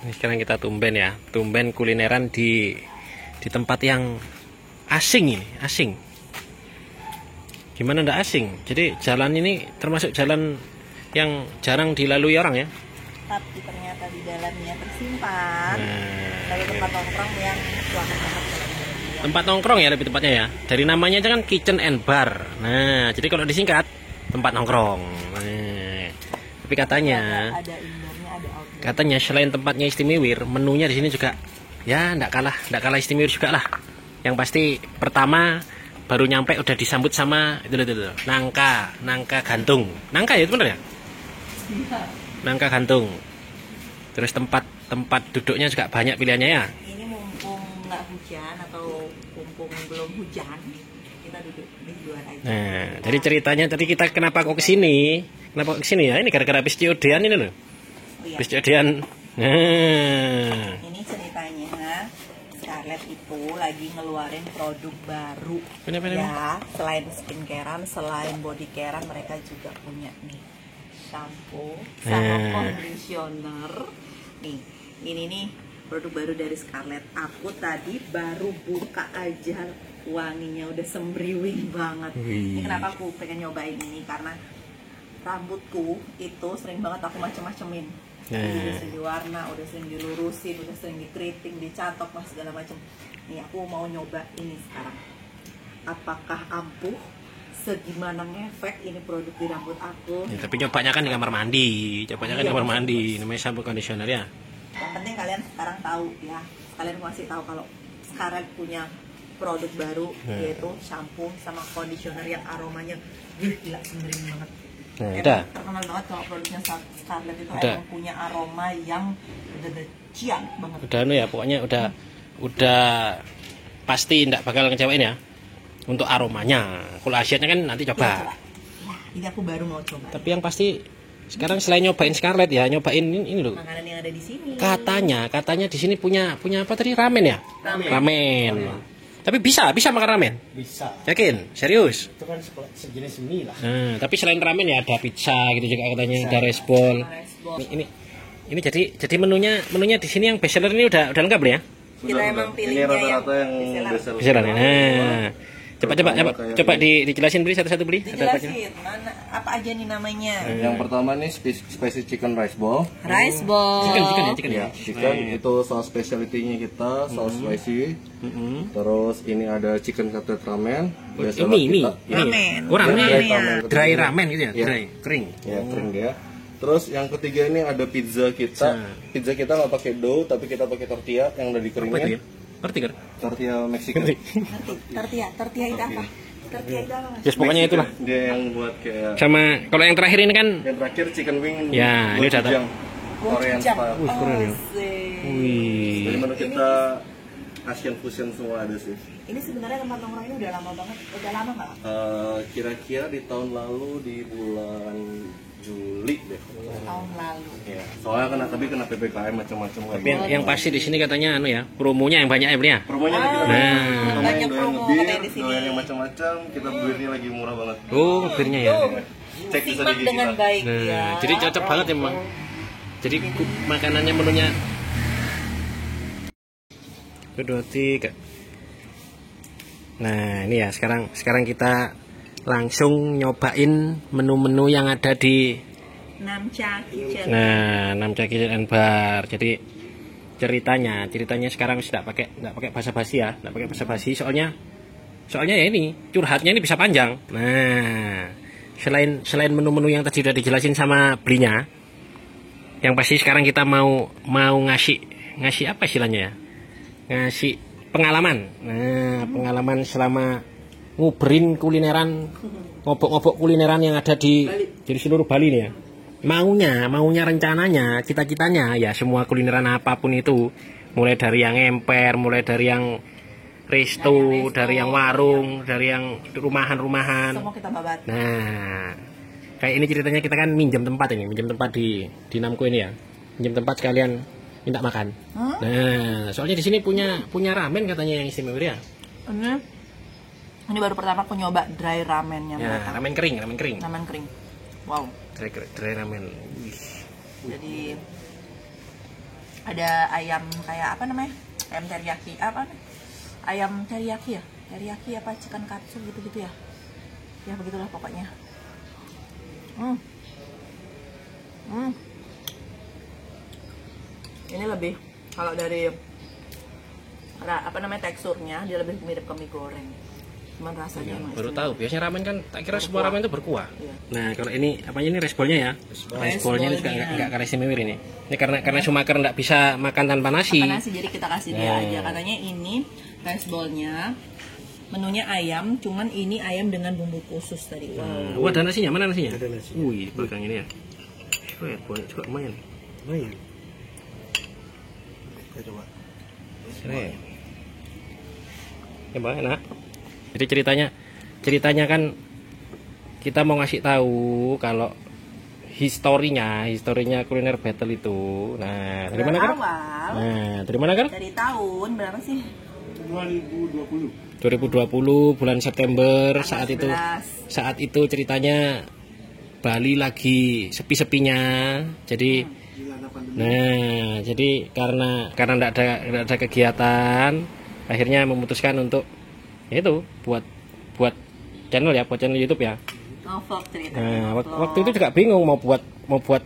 Ini sekarang kita tumben ya, tumben kulineran di tempat yang asing ini, asing. Gimana ndak asing? Jadi jalan ini termasuk jalan yang jarang dilalui orang ya. Tapi ternyata di dalamnya tersimpan dari tempat nongkrong yang suaka banget. Tempat nongkrong ya lebih tepatnya ya. Dari namanya aja kan kitchen and bar. Nah, jadi kalau disingkat tempat nongkrong. Nah, tapi katanya Ada indoornya, ada outdoor. katanya selain tempatnya istimewa, menunya di sini juga ya ndak kalah istimewa juga lah. Yang pasti pertama baru nyampe udah disambut sama itu nangka gantung. Nangka ya itu bener ya? Nangka gantung. Terus tempat duduknya juga banyak pilihannya ya. Ini mumpung nggak hujan atau mumpung belum hujan, kita duduk di luar aja. Nah, jadi ceritanya tadi kita kenapa kok kesini? Kenapa kok kesini ya? Ini gara-gara Pisciodean ini loh. Oh, iya. Pisciodean. Nah, Ini ceritanya Scarlett itu lagi ngeluarin produk baru. Kenapa? Ya, selain skincarean, selain body carean, mereka juga punya nih shampoo sama conditioner. Nih, ini nih produk baru dari Scarlett. Aku tadi baru buka aja, wanginya udah sembriwing banget. Wih. Ini kenapa aku pengen nyobain ini, karena rambutku itu sering banget aku macem-macemin. Udah sering diwarna, udah sering dilurusin, udah sering dikeriting, dicatok, mas segala macem. Nih aku mau nyoba ini sekarang. Apakah ampuh? Segimana ngefek ini produk di rambut aku? ya, tapi cobanya kan di kamar mandi. Cobanya kan di kamar mandi. Namanya shampoo conditioner ya. Yang penting kalian sekarang tahu ya. Kalian masih tahu kalau sekarang punya produk baru, yaitu shampoo sama conditioner yang aromanya gila, sembering banget. Nah, Emang udah. terkenal banget kalau produknya Scarlett itu Udah. emang punya aroma yang bener-bener cian banget. Udah ya, pokoknya udah pasti ndak bakal ngecewain ya. Untuk aromanya. Kalau hasilnya kan nanti Iya, coba. Ya, ini aku baru mau coba. Tapi yang pasti sekarang selain nyobain Scarlett ya, nyobain ini loh. Makanan yang ada di sini. Katanya di sini punya apa tadi, ramen ya? Ramen. Tapi bisa makan ramen. Bisa. Yakin? Serius? Itu kan sejenis mie lah. Nah, tapi selain ramen ya ada pizza gitu juga katanya, ada rice ball. Ini jadi menunya di sini yang best seller ini udah lengkap ya? Kita emang Ini pilihnya rata-rata yang bestseller. bestseller. Best seller. Nah, coba dijelasin beli satu-satu beli. Ada apa aja? Dijelasin mana apa aja nih namanya. Yang pertama nih spicy chicken rice ball. Rice ball. Chicken ya. Ya, chicken itu saus specialty-nya kita, saus spicy. Terus ini ada chicken cutlet ramen. Bestseller Ini. Ramen. Oh, ramen. Ramennya. Dry ramen gitu ya? Iya. Dry, kering. Ya, kering dia. Terus yang ketiga ini ada pizza kita. Pizza kita nggak pakai dough, tapi kita pakai tortilla yang udah Apa itu ya? dikeringin. Ngerti kan? Tortilla Meksiko. Tortilla itu apa? Tortilla itu apa, Mas? Yes, pokoknya itulah. Dia yang buat kayak Sama kalau yang terakhir ini kan yang terakhir chicken wing. Ya, ini udah tahu. gochujang. Korean style. keren ya. Asik. Wih. Jadi menu kita Asian fusion semua ada sih. Ini sebenarnya tempat nongkrong ini udah lama banget. Udah lama nggak? Kira-kira di tahun lalu di bulan Juli deh. Tahun lalu. Ya, soalnya kena PPKM macam-macam Tapi yang pasti di sini katanya ya, promonya yang banyak ya beli ya. promonya kita Nah. Banyak promo katanya di sini. doyan yang macam-macam, kita beli lagi murah banget. Oh, birnya ya. Cek bisa Simak di dengan kita. baik Nah, ya. jadi cocok banget emang. Jadi makanannya menunya 1, 2, 3. Nah, ini ya sekarang kita langsung nyobain menu-menu yang ada di Namcha Kitchen. Namcha Kitchen and Bar. Jadi ceritanya sekarang nggak pakai basa-basi ya, nggak pakai basa-basi soalnya ya ini curhatnya ini bisa panjang. Nah, selain menu-menu yang tadi udah dijelasin sama belinya, yang pasti sekarang kita mau ngasih apa istilahnya ya? Ngasih pengalaman. Nah, pengalaman selama nguberin kulineran, ngobok-ngobok kulineran yang ada di seluruh Bali nih ya. Maunya rencananya, cita-citanya ya semua kulineran apapun itu, mulai dari yang emper, mulai dari yang resto, dari yang warung, dari yang rumahan-rumahan. Semua kita babat. Nah, kayak ini ceritanya kita kan minjem tempat di Namco ini ya. Minjem tempat sekalian minta makan. Nah, soalnya di sini punya ramen katanya yang istimewa ya. Ini baru pertama aku nyoba dry ramennya Ya, mereka. ramen kering. Ramen kering. Wow. Dry ramen. Wih. Jadi Ada ayam kayak apa namanya? Ayam teriyaki apa? Ayam teriyaki ya? Teriyaki apa chicken katsu gitu-gitu ya? Ya begitulah pokoknya. Ini lebih kalau dari apa namanya teksturnya dia lebih mirip ke mie goreng. Cuman rasanya baru tahu, biasanya ramen kan tak kira semua ramen itu berkuah. Iya. Nah kalau ini apanya ini resbolnya ya, resbolnya ini juga nggak kalah istimewa ini karena Sumaker nggak bisa makan tanpa nasi. Makan nasi, jadi kita kasih dia aja. Katanya ini resbolnya menunya ayam, cuman ini ayam dengan bumbu khusus tadi. Wah, ada nasinya, mana nasinya? Ada nasinya. Wih, belakang ini ya. Banyak juga lumayan. Lumayan. Kita coba. Keren. Ya, Bang, enak. Jadi ceritanya kan kita mau ngasih tahu kalau historinya kuliner battle itu. Nah, dari mana kan? Nah, dari mana kan? Dari tahun berapa sih? 2020 bulan September. Tanggal Saat itu ceritanya Bali lagi sepi-sepinya. Jadi nah, jadi karena enggak ada kegiatan, akhirnya memutuskan untuk itu buat channel YouTube ya. Vlog ceritanya. Nah, waktu itu juga bingung mau buat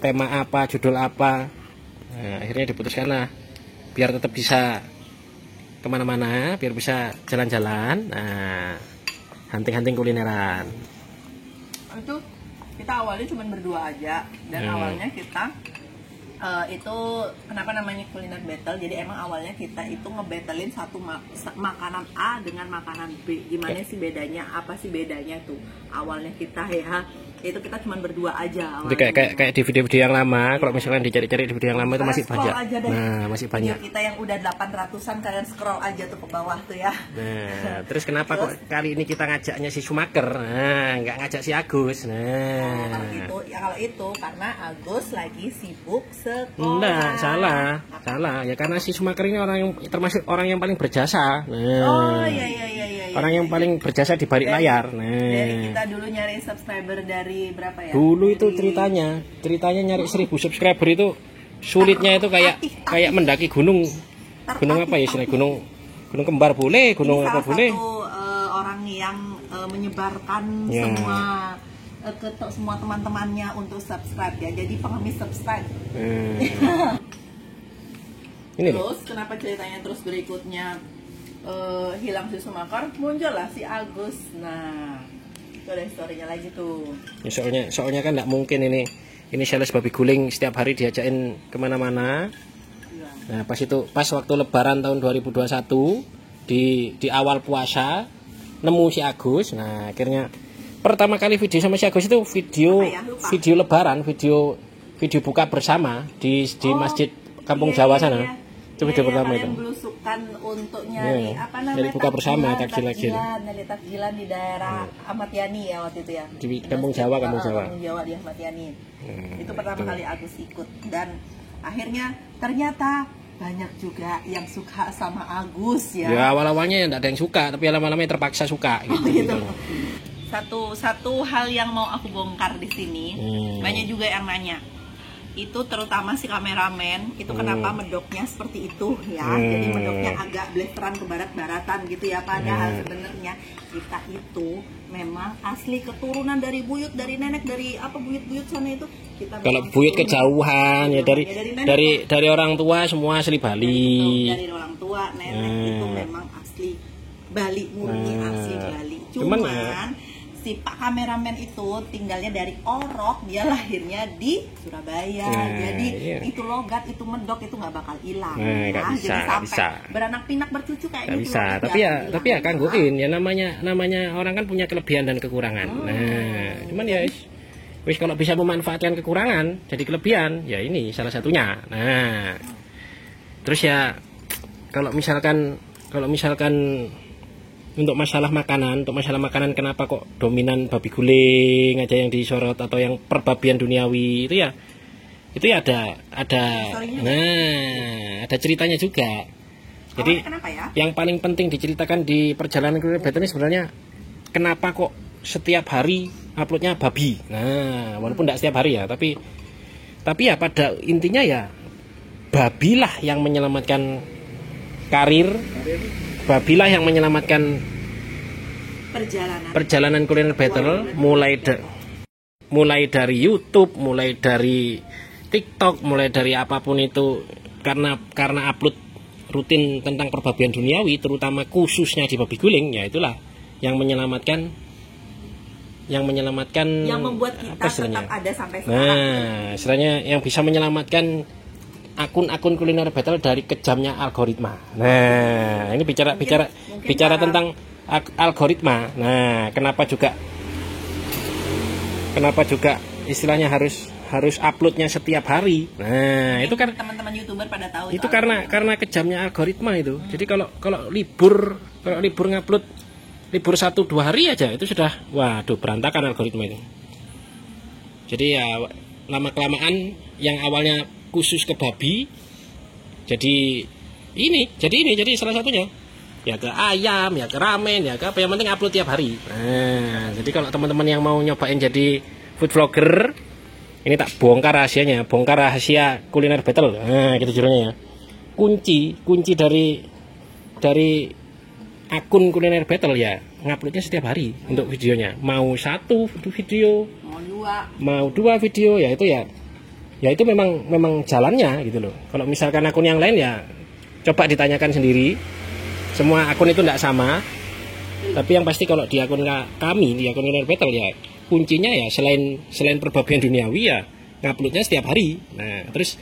tema apa, judul apa. Nah, akhirnya diputuskan lah biar tetap bisa kemana-mana, biar bisa jalan-jalan. Nah, hunting kulineran. Itu kita awalnya cuma berdua aja dan awalnya kita itu kenapa namanya kuliner battle, jadi emang awalnya kita itu ngebattlein satu makanan A dengan makanan B, gimana sih bedanya, apa sih bedanya tuh awalnya kita ya, itu kita cuma berdua aja awalnya. Kayak di video-video yang lama, kalau misalkan dicari-cari di video yang lama itu masih banyak. Nah, masih banyak. Video kita yang udah 800-an, kalian scroll aja tuh ke bawah tuh ya. Nah, terus kenapa kok kali ini kita ngajaknya si Sumaker? Nah, nggak ngajak si Agus. Nah, kalau itu karena Agus lagi sibuk sekolah. Enggak, salah. Ya karena si Sumaker ini termasuk orang yang paling berjasa. Nah, oh iya. Orang yang paling berjasa di balik layar. Nah, dari kita dulu nyari subscriber dari berapa ya? Dulu itu ceritanya nyari 1000 subscriber itu sulitnya itu kayak mendaki gunung. Gunung apa ya istilahnya? Gunung kembar boleh, gunung apa boleh? Orang yang menyebarkan semua teman-temannya untuk subscribe ya. Jadi pengemis subscribe. Ini terus kenapa ceritanya terus berikutnya hilang si Sumaker, muncul lah si Agus. Nah, itu ada historinya lagi tuh. Ya, soalnya kan nggak mungkin ini sales babi guling setiap hari diajakin kemana-mana. Nah, pas waktu Lebaran tahun 2021 di awal puasa nemu si Agus. Nah, akhirnya pertama kali video sama si Agus itu video Lebaran, video buka bersama di Masjid Kampung Jawa sana. Iya. Itu video pertama itu. Belusukan untuk nyari apa namanya? Nyari buka bersama takjilan di daerah Ahmad Yani ya waktu itu ya. Di Kampung Jawa. Kampung Jawa di Ahmad Yani. Itu pertama kali Agus ikut dan akhirnya ternyata banyak juga yang suka sama Agus ya. Ya awal-awalnya enggak ada yang suka, tapi lama-lama terpaksa suka gitu. Satu hal yang mau aku bongkar di sini, banyak juga yang nanya. Itu terutama si kameramen itu kenapa medoknya seperti itu ya, jadi medoknya agak blasteran ke barat-baratan gitu ya, padahal sebenarnya kita itu memang asli keturunan dari buyut, dari nenek, dari apa buyut sana itu kita. Kalau buyut kejauhan ya dari orang tua semua asli Bali. Dari orang tua nenek itu memang asli Bali, murni asli Bali. Cuman si Pak kameramen itu tinggalnya dari Orok, dia lahirnya di Surabaya. Jadi itu logat, itu medok itu nggak bakal hilang. Jadi sampai beranak pinak bercucu kayak gitu. Bisa, tapi ya kangguin ya, namanya orang kan punya kelebihan dan kekurangan. Nah, cuman ya wis kalau bisa memanfaatkan kekurangan jadi kelebihan, ya ini salah satunya. Nah, terus ya kalau misalkan untuk masalah makanan kenapa kok dominan babi guling aja yang disorot atau yang perbabian duniawi itu ya ada ceritanya juga. Jadi yang paling penting diceritakan di perjalanan kuliner battle ini sebenarnya kenapa kok setiap hari uploadnya babi. Nah, walaupun tidak setiap hari ya, tapi ya pada intinya ya babilah yang menyelamatkan karir, babilah yang menyelamatkan perjalanan kuliner battle, mulai dari YouTube, mulai dari TikTok, mulai dari apapun itu, karena upload rutin tentang perbabian duniawi, terutama khususnya di babi guling, ya itulah yang menyelamatkan yang membuat kita tetap ada sampai sekarang. Nah, istilahnya yang bisa menyelamatkan akun-akun kuliner battle dari kejamnya algoritma. Nah, ini bicara tentang algoritma. Nah, kenapa juga istilahnya harus uploadnya setiap hari. Nah, itu kan teman-teman YouTuber pada tahu itu karena kejamnya algoritma itu. Jadi kalau libur ngupload libur 1-2 hari aja itu sudah waduh berantakan algoritma itu. Jadi ya lama kelamaan yang awalnya khusus ke babi jadi salah satunya ya ke ayam, ya ke ramen, ya ke apa, yang penting upload tiap hari. Nah, jadi kalau teman-teman yang mau nyobain jadi food vlogger, ini tak bongkar rahasianya, bongkar rahasia kuliner battle. Nah, gitu judulnya ya. Kunci dari akun kuliner battle ya nguploadnya setiap hari untuk videonya. Mau 1 video, mau 2 video, ya itu memang jalannya gitu loh. Kalau misalkan akun yang lain ya coba ditanyakan sendiri. Semua akun itu tidak sama. Tapi yang pasti kalau di akun kami, di akun kuliner battle ya kuncinya ya selain perbabian duniawi ya nguploadnya setiap hari. Nah, terus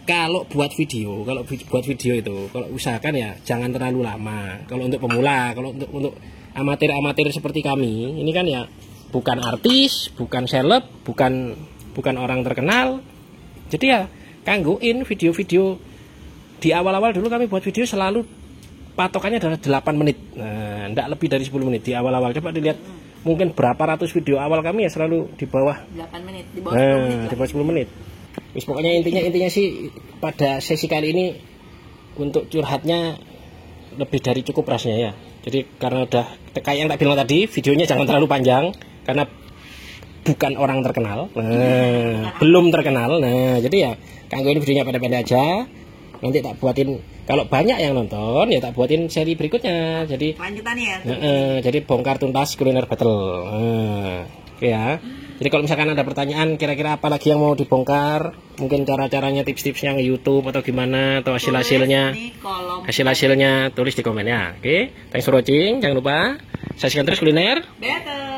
kalau buat video itu kalau usahakan ya jangan terlalu lama. Kalau untuk pemula, kalau untuk amatir seperti kami, ini kan ya bukan artis, bukan seleb, bukan orang terkenal. Jadi ya kangguin video-video di awal-awal dulu kami buat video selalu patokannya adalah 8 menit. Nah, enggak lebih dari 10 menit di awal-awal. Coba dilihat mungkin berapa ratus video awal kami ya selalu di bawah 8 menit, di bawah 10 menit. Di bawah 10 menit. Pokoknya intinya sih pada sesi kali ini untuk curhatnya lebih dari cukup rasanya ya. Jadi karena udah kayak yang tak bilang tadi, videonya jangan terlalu panjang karena bukan orang terkenal. Nah, belum terkenal. Nah, jadi ya kanggo ini videonya pendek-pendek aja. Nanti tak buatin, kalau banyak yang nonton ya tak buatin seri berikutnya. Jadi lanjutannya ya. Jadi bongkar tuntas kuliner battle. Oke ya. Jadi kalau misalkan ada pertanyaan kira-kira apa lagi yang mau dibongkar, mungkin cara-caranya, tips-tipsnya YouTube atau gimana, atau hasil-hasilnya tulis di komen ya. Oke, thanks for watching. Jangan lupa saksikan terus kuliner battle.